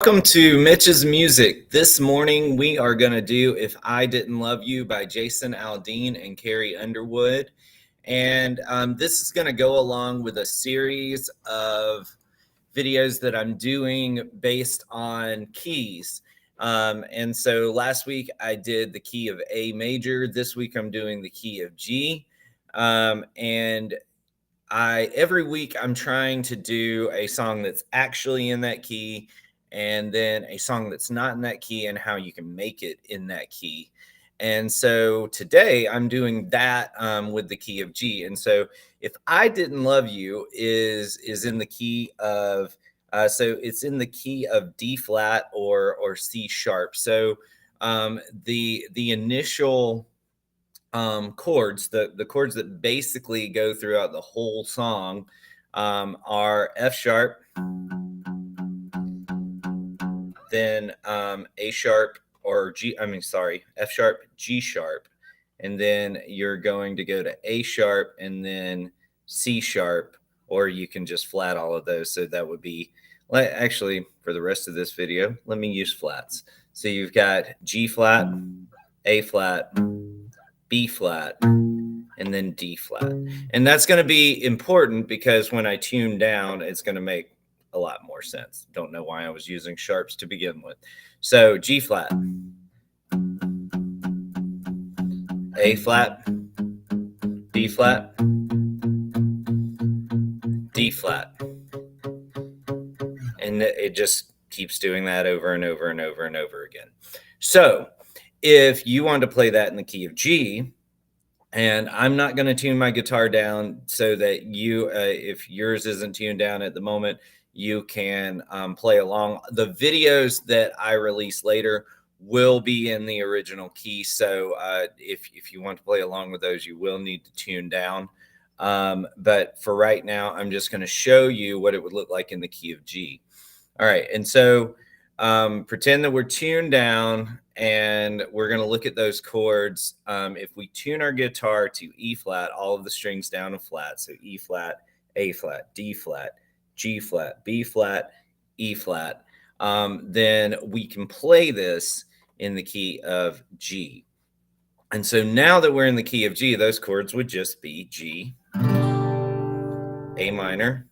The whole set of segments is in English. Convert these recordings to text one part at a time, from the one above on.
Welcome to Mitch's Music. This morning we are going to do If I Didn't Love You by Jason Aldean and Carrie Underwood. And this is going to go along with a series of videos that I'm doing based on keys. And so last week I did the key of A major. This week I'm doing the key of G. And every week I'm trying to do a song that's actually in that key, and then a song that's not in that key and how you can make it in that key. And so today I'm doing that with the key of G. And so If I Didn't Love You is in the key of so it's in the key of D flat or C sharp. So the initial chords, the chords that basically go throughout the whole song are F sharp, then A sharp or F sharp, G sharp, and then you're going to go to A sharp and then C sharp, or you can just flat all of those. So that would be, actually, for the rest of this video, let me use flats. So you've got G flat, A flat, B flat, and then D flat. And that's going to be important because when I tune down, it's going to make a lot more sense. Don't know why I was using sharps to begin with. So G flat, A flat, B flat, D flat. And it just keeps doing that over and over and over and over again. So if you want to play that in the key of G, and I'm not going to tune my guitar down so that you, if yours isn't tuned down at the moment, you can play along. The videos that I release later will be in the original key. So if you want to play along with those, you will need to tune down. But for right now, I'm just going to show you what it would look like in the key of G. All right. And so pretend that we're tuned down and we're going to look at those chords. If we tune our guitar to E flat, all of the strings down to flat. So E flat, A flat, D flat, G flat, B flat, E flat. Then we can play this in the key of G. And so now that we're in the key of G, those chords would just be G, A minor,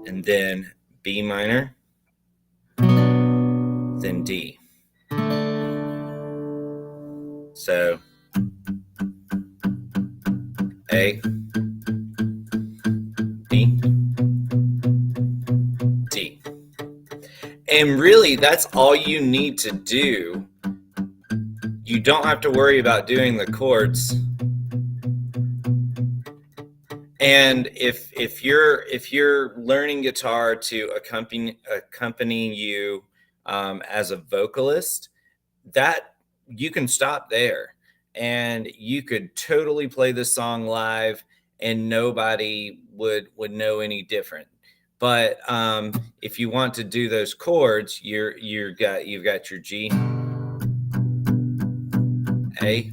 and then B minor, then D. So A, B, D. And really, that's all you need to do. You don't have to worry about doing the chords. And if you're learning guitar to accompany you as a vocalist, that you can stop there and you could totally play this song live and nobody would know any different. But if you want to do those chords, you've got your G, A,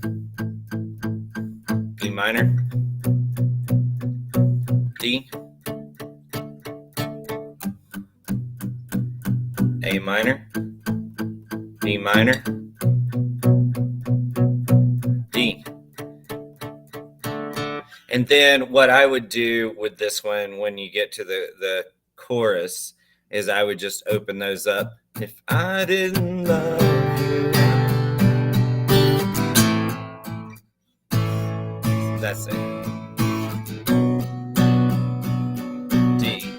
B minor, D, A minor, B minor, D. And then what I would do with this one when you get to the chorus is I would just open those up. If I didn't love you. That's it. D.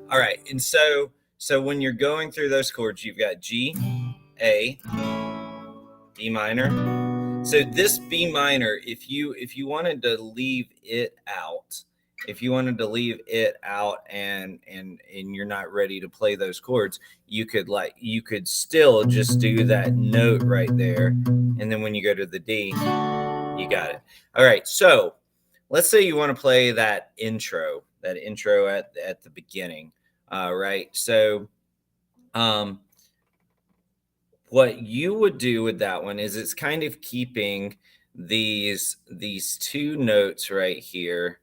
All right, and so when you're going through those chords, you've got G, A, B minor. So this B minor, if you wanted to leave it out, and you're not ready to play those chords, you could still just do that note right there, and then when you go to the D, you got it. All right, so let's say you want to play that intro at the beginning. Right. So What you would do with that one is it's kind of keeping these two notes right here.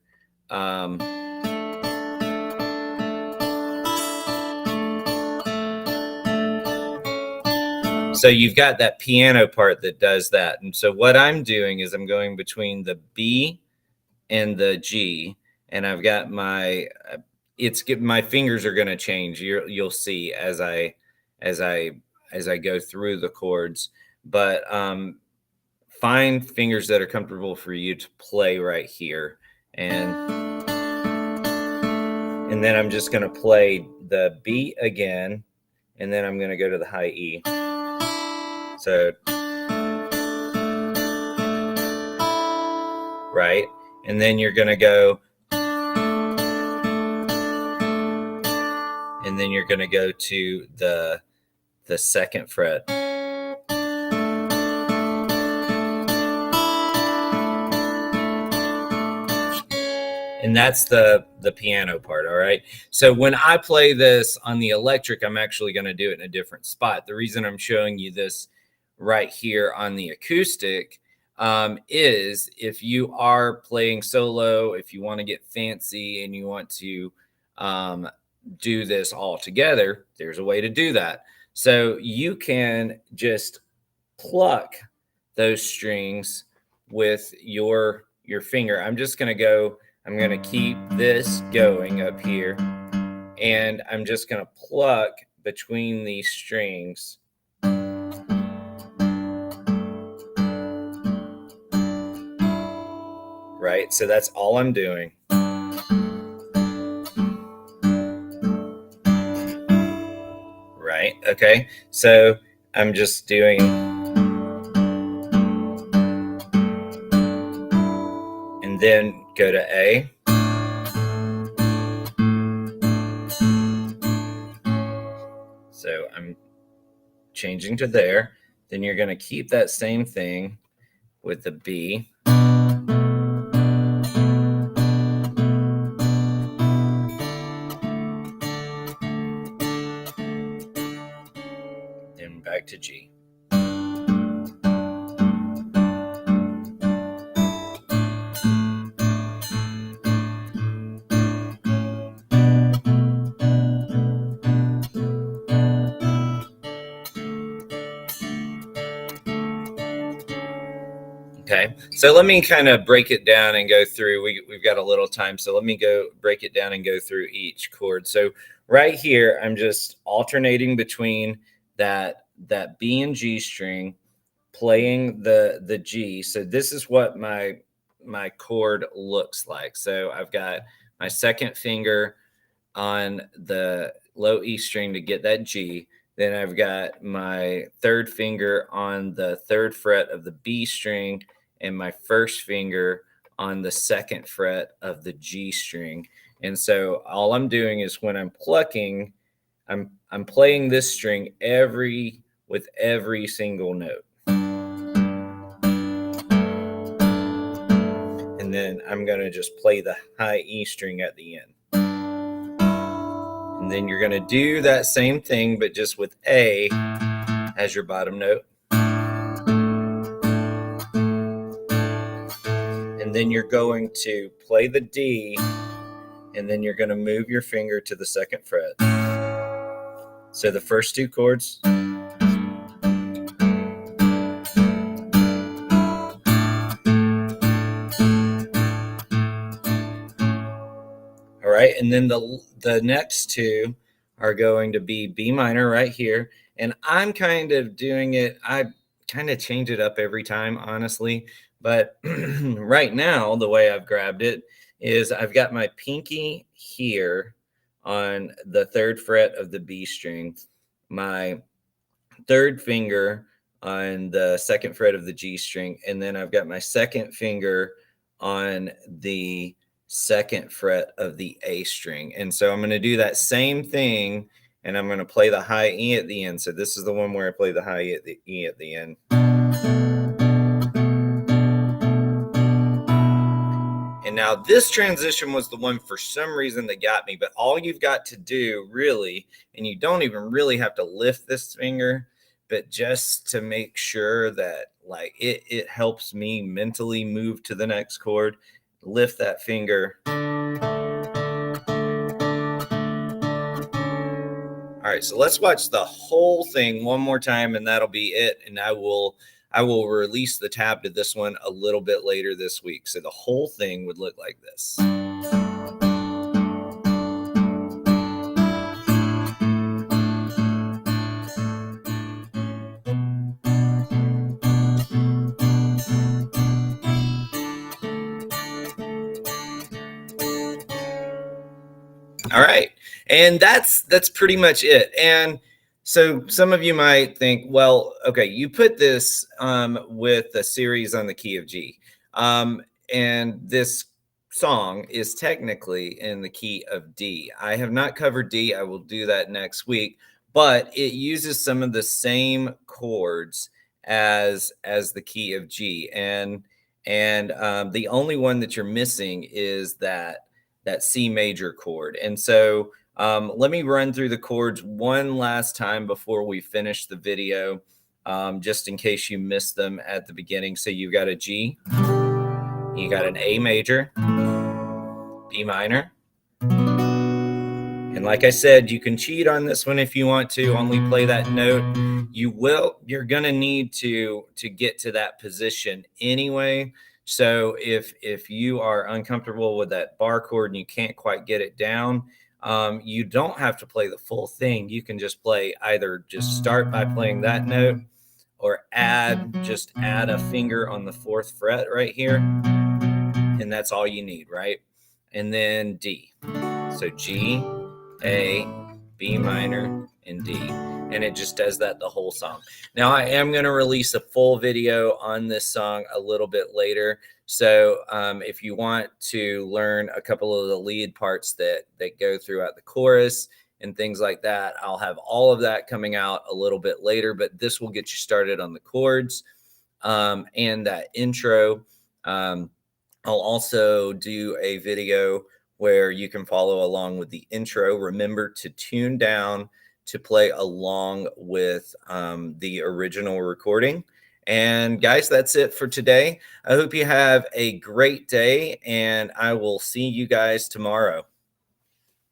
So you've got that piano part that does that. And so what I'm doing is I'm going between the B and the G, and I've got my my fingers are going to change. You'll see as I go through the chords, but find fingers that are comfortable for you to play right here, and then I'm just going to play the B again, and then I'm going to go to the high E. So right, and then you're going to go, and then you're going to go to the second fret. And that's the piano part, all right? So when I play this on the electric, I'm actually going to do it in a different spot. The reason I'm showing you this right here on the acoustic is if you are playing solo, if you want to get fancy and you want to do this all together, there's a way to do that. So you can just pluck those strings with your finger. I'm going to keep this going up here, and I'm just going to pluck between these strings. Right? So that's all I'm doing. Right? Okay. So I'm just doing, and then go to A. So I'm changing to there. Then you're going to keep that same thing with the B. Then back to G. Okay, so let me kind of break it down and go through. We've got a little time, so let me go break it down and go through each chord. So right here, I'm just alternating between that B and G string, playing the G. So this is what my chord looks like. So I've got my second finger on the low E string to get that G. Then I've got my third finger on the third fret of the B string and my first finger on the second fret of the G string. And so all I'm doing is when I'm plucking, I'm playing this string with every single note. And then I'm going to just play the high E string at the end. And then you're going to do that same thing, but just with A as your bottom note. And then you're going to play the D, and then you're going to move your finger to the second fret. So the first two chords. All right, and then the next two are going to be B minor right here. And I'm kind of doing it, I kind of change it up every time, honestly. But right now, the way I've grabbed it is I've got my pinky here on the third fret of the B string, my third finger on the second fret of the G string, and then I've got my second finger on the second fret of the A string. And so I'm going to do that same thing, and I'm going to play the high E at the end. So this is the one where I play the high E at the end. And Now, this transition was the one for some reason that got me, but all you've got to do really, and you don't even really have to lift this finger, but just to make sure that like it helps me mentally move to the next chord, lift that finger. All right, so let's watch the whole thing one more time, and that'll be it. And I will release the tab to this one a little bit later this week. So the whole thing would look like this. All right. And that's pretty much it. And so some of you might think, well, okay, you put this with a series on the key of G. And this song is technically in the key of D. I have not covered D. I will do that next week, but it uses some of the same chords as the key of G. And the only one that you're missing is that C major chord. And so let me run through the chords one last time before we finish the video, just in case you missed them at the beginning. So you've got a G, you got an A major, B minor. And like I said, you can cheat on this one if you want to only play that note. You're gonna need to get to that position anyway. So if you are uncomfortable with that bar chord and you can't quite get it down, you don't have to play the full thing. You can just just start by playing that note, or just add a finger on the 4th fret right here. And that's all you need, right? And then D. So G, A, B minor, and D. And it just does that the whole song. Now, I am going to release a full video on this song a little bit later. So if you want to learn a couple of the lead parts that go throughout the chorus and things like that, I'll have all of that coming out a little bit later. But this will get you started on the chords and that intro. I'll also do a video where you can follow along with the intro. Remember to tune down to play along with the original recording. And guys, that's it for today. I hope you have a great day, and I will see you guys tomorrow.